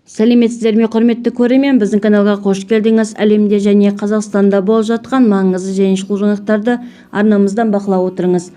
Сәлеметсіздер ме, құрметті көрермен, біздің каналға қош келдіңіз. Әлемде және Қазақстанда болып жатқан маңызды және шұғыл жаңалықтарды арнамыздан бақылап отырыңыз.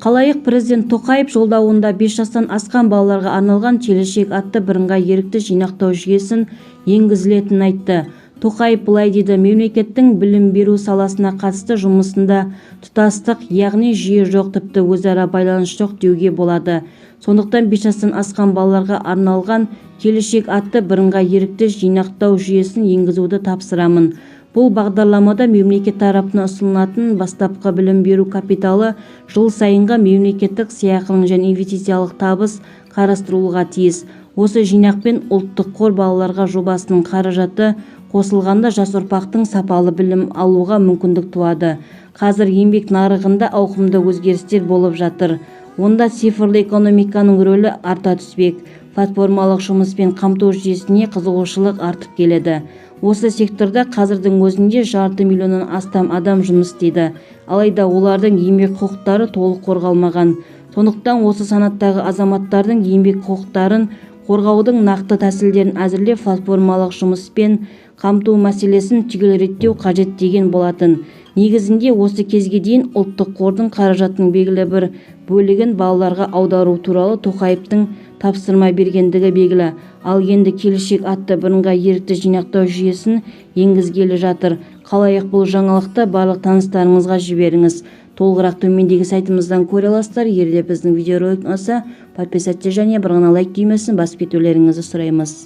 Қалайық президент Тоқаев жолдауында 5 жастан асқан балаларға арналған келешек атты бірыңғай ерікті жинақтау жүйесін енгізілетінін айтты. Тоқаев былай дейді: мемлекеттің білім беру саласына қатысты жұмысында тұтастық, яғни жүйе жоқ, тіпті өзара байланыс жоқ деуге болады. Сондықтан 5 жастан асқан балаларға арналған келешек атты бірыңғай ерікті жинақтау жүйесін енгізуді тапсырамын. Бұл бағдарламада мемлекет тарапынан ұсынылатын бастапқы білім беру капиталы жыл сайынғы мемлекеттік сыйақының және инвестициялық табыс қарастырылуға тиіс. Осы жинақпен ұлттық қор балаларға жобасының қаражаты қосылғанда жас ұрпақтың сапалы білім алуға мүмкіндік туады. Қазір еңбек нарығында ауқымды өзгерістер болып жатыр. Онда цифрлы экономиканың рөлі арта түспек. Платформалық жұмыспен қамту жүйесіне қызығушылық артып келеді. Осы секторда қазірдің өзінде 500 миллионнан астам адам жұмыс істейді. Алайда олардың еңбек құқықтары толық қорғалмаған. Сондықтан осы санаттағы азаматтардың еңбек құқықтарын қорғаудың нақты тәсілдерін әзірлеп, платформалық жұмыспен қамту мәселесін түгел реттеу қажет деген болатын. Негізінде осы кезге дейін ұлттық қордың қаражатының белгілі бір бөлігін балаларға аудару туралы Тоқаевтың тапсырма бергендігі белгілі. Ал енді келешек атты бірыңғай ерікті жинақтау жүйесін енгізгелі жатыр. Қалайық бұл жаңалықты барлық таныстарыңызға жіберіңіз. Толығырақ төмендегі сайтымыздан көре аласыздар. Егер де біздің видеоролик ұнаса, подписаться және бір ғана лайк түймесін басып кетулеріңізді сұраймыз.